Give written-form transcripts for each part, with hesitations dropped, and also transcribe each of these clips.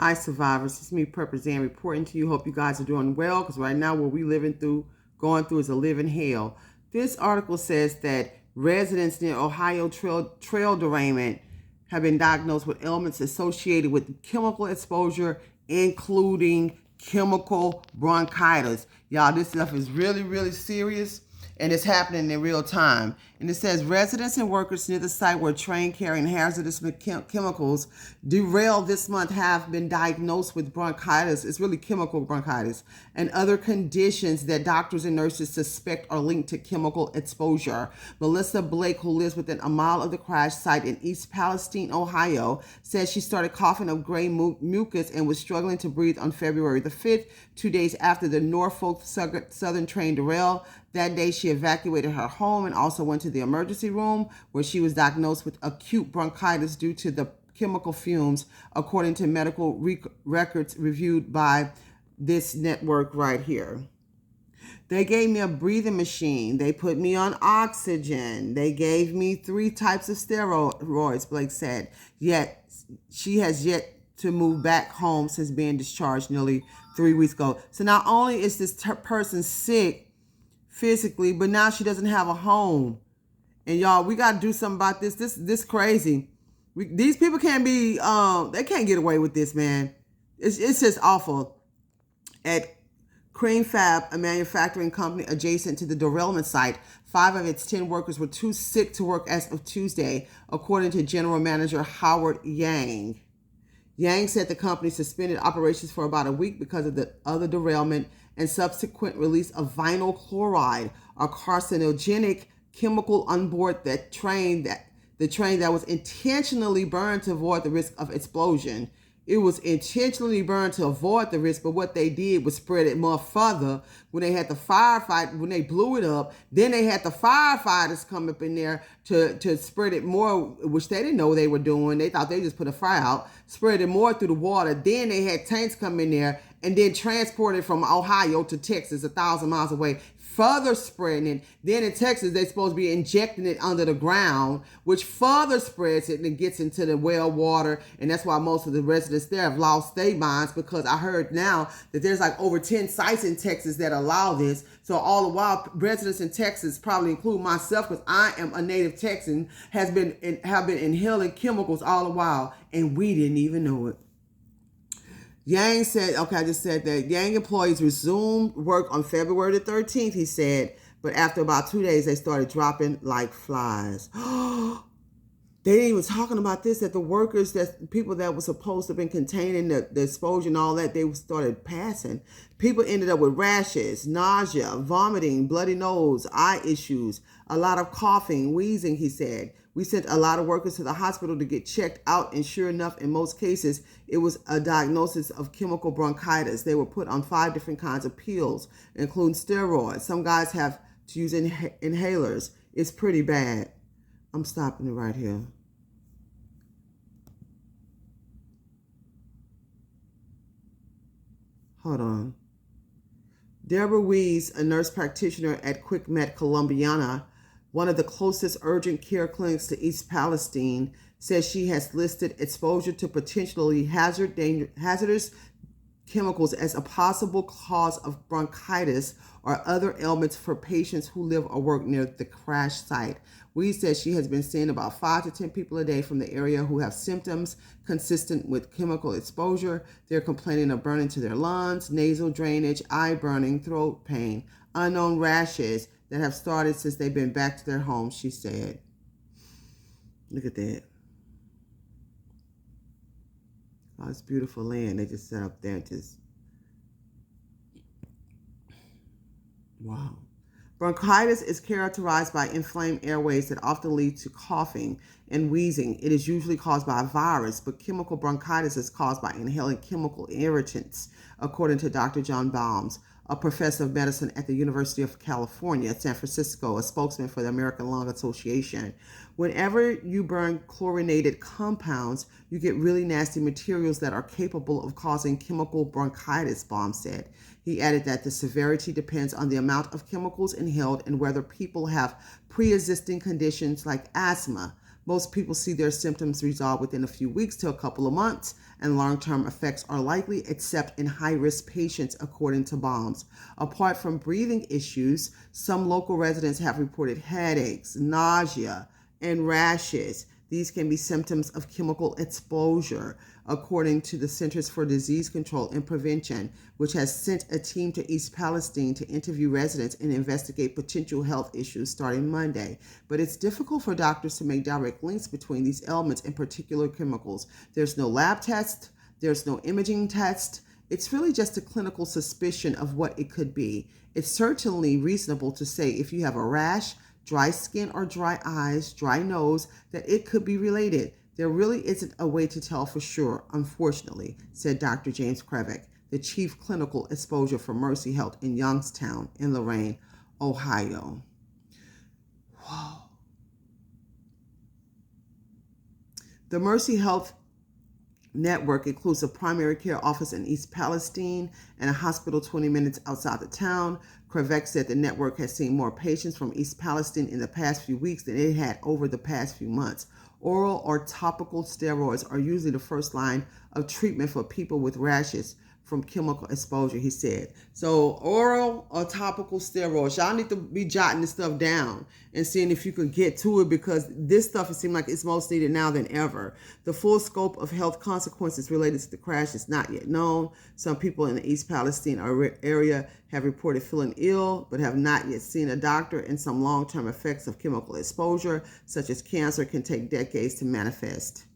Hi, survivors. It's me, Purpose Ann, reporting to you. Hope you guys are doing well, because right now what we're going through is a living hell. This article says that residents near Ohio trail derailment have been diagnosed with ailments associated with chemical exposure, including chemical bronchitis. Y'all, this stuff is really, really serious, and it's happening in real time. And it says residents and workers near the site where a train carrying hazardous chemicals derailed this month have been diagnosed with bronchitis. It's really chemical bronchitis and other conditions that doctors and nurses suspect are linked to chemical exposure. Melissa Blake, who lives within a mile of the crash site in East Palestine, Ohio, says she started coughing up gray mucus and was struggling to breathe on February the 5th, 2 days after the Norfolk Southern train derailed. That day, she evacuated her home and also went to the emergency room, where she was diagnosed with acute bronchitis due to the chemical fumes, according to medical records reviewed by this network right here. They gave me a breathing machine. They put me on oxygen. They gave me 3 types of steroids, Blake said. Yet, she has yet to move back home since being discharged nearly 3 weeks ago. So not only is this person sick physically, but now she doesn't have a home. And y'all, we got to do something about this. This crazy. These people can't be, they can't get away with this, man. It's just awful. At Crane Fab, a manufacturing company adjacent to the derailment site, 5 of its 10 workers were too sick to work as of Tuesday, according to General Manager Howard Yang. Yang said the company suspended operations for about a week because of the other derailment and subsequent release of vinyl chloride, a carcinogenic chemical on board the train that was intentionally burned to avoid the risk of explosion. It was intentionally burned to avoid the risk, but what they did was spread it more further when they had the firefight, when they blew it up. Then they had the firefighters come up in there to spread it more, which they didn't know what they were doing. They thought they just put a fire out, spread it more through the water. Then they had tanks come in there and then transport it from Ohio to Texas, 1,000 miles away, further spreading it. Then in Texas, they're supposed to be injecting it under the ground, which further spreads it and gets into the well water. And that's why most of the residents there have lost their minds, because I heard now that there's like over 10 sites in Texas that allow this. So all the while, residents in Texas, probably include myself, because I am a native Texan, have been inhaling chemicals all the while, and we didn't even know it. Yang said, okay, I just said that Yang employees resumed work on February the 13th, he said, but after about 2 days, they started dropping like flies. They didn't even talking about this, that the workers, that people that were supposed to have been containing the exposure and all that, they started passing. People ended up with rashes, nausea, vomiting, bloody nose, eye issues, a lot of coughing, wheezing, he said. We sent a lot of workers to the hospital to get checked out, and sure enough, in most cases, it was a diagnosis of chemical bronchitis. They were put on 5 different kinds of pills, including steroids. Some guys have to use inhalers. It's pretty bad. I'm stopping it right here. Hold on. Deborah Wees, a nurse practitioner at Quick Med Columbiana, one of the closest urgent care clinics to East Palestine, says she has listed exposure to potentially hazardous chemicals as a possible cause of bronchitis or other ailments for patients who live or work near the crash site. Weed says she has been seeing about 5 to 10 people a day from the area who have symptoms consistent with chemical exposure. They're complaining of burning to their lungs, nasal drainage, eye burning, throat pain, unknown rashes that have started since they've been back to their homes, she said. Look at that. Oh, it's beautiful land. They just set up there and just... Wow. Bronchitis is characterized by inflamed airways that often lead to coughing and wheezing. It is usually caused by a virus, but chemical bronchitis is caused by inhaling chemical irritants, according to Dr. John Baums, a professor of medicine at the University of California, San Francisco, a spokesman for the American Lung Association. Whenever you burn chlorinated compounds, you get really nasty materials that are capable of causing chemical bronchitis, Baum said. He added that the severity depends on the amount of chemicals inhaled and whether people have pre-existing conditions like asthma, Most people see their symptoms resolve within a few weeks to a couple of months, and long-term effects are likely, except in high-risk patients, according to Balms. Apart from breathing issues, some local residents have reported headaches, nausea, and rashes. These can be symptoms of chemical exposure, according to the Centers for Disease Control and Prevention, which has sent a team to East Palestine to interview residents and investigate potential health issues starting Monday. But it's difficult for doctors to make direct links between these elements and particular chemicals. There's no lab test, there's no imaging test. It's really just a clinical suspicion of what it could be. It's certainly reasonable to say if you have a rash, dry skin or dry eyes, dry nose, that it could be related. There really isn't a way to tell for sure, unfortunately, said Dr. James Krevik, the chief clinical exposure for Mercy Health in Youngstown in Lorain, Ohio. Whoa. The Mercy Health network includes a primary care office in East Palestine and a hospital 20 minutes outside the town. Krevik said the network has seen more patients from East Palestine in the past few weeks than it had over the past few months. Oral or topical steroids are usually the first line of treatment for people with rashes from chemical exposure, he said. So oral or topical steroids, y'all need to be jotting this stuff down and seeing if you can get to it, because this stuff, it seems like it's most needed now than ever. The full scope of health consequences related to the crash is not yet known. Some people in the East Palestine area have reported feeling ill but have not yet seen a doctor, and some long-term effects of chemical exposure, such as cancer, can take decades to manifest.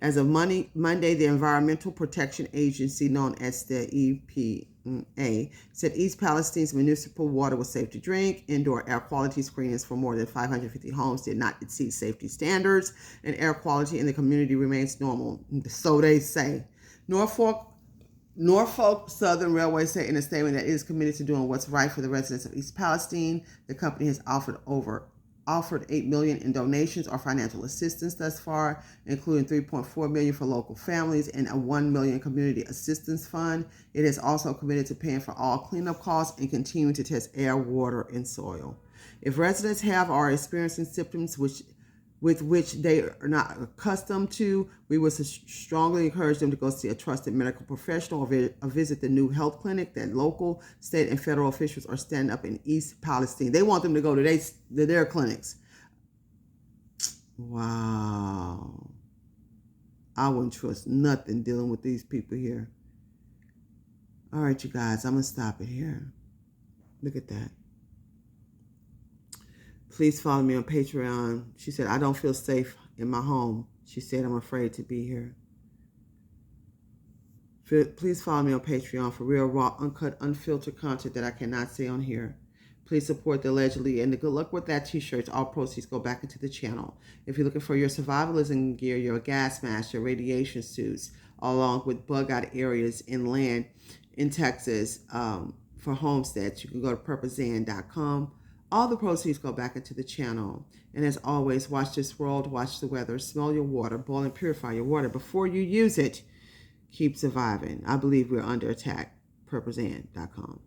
As of Monday, the Environmental Protection Agency, known as the EPA, said East Palestine's municipal water was safe to drink. Indoor air quality screenings for more than 550 homes did not exceed safety standards, and air quality in the community remains normal. So they say. Norfolk Southern Railway said in a statement that it is committed to doing what's right for the residents of East Palestine. The company has offered $8 million in donations or financial assistance thus far, including $3.4 million for local families and a $1 million community assistance fund. It is also committed to paying for all cleanup costs and continuing to test air, water, and soil. If residents have or are experiencing symptoms with which they are not accustomed to, we would strongly encourage them to go see a trusted medical professional or visit the new health clinic that local, state, and federal officials are standing up in East Palestine. They want them to go to their clinics. Wow. I wouldn't trust nothing dealing with these people here. All right, you guys, I'm going to stop it here. Look at that. Please follow me on Patreon. She said, I don't feel safe in my home. She said, I'm afraid to be here. Please follow me on Patreon for real, raw, uncut, unfiltered content that I cannot say on here. Please support the Allegedly and the Good Luck With That t-shirts. All proceeds go back into the channel. If you're looking for your survivalism gear, your gas mask, your radiation suits, along with bug-out areas in land in Texas for homesteads, you can go to purposezan.com. All the proceeds go back into the channel. And as always, watch this world, watch the weather, smell your water, boil and purify your water before you use it. Keep surviving. I believe we're under attack. purposezan.com.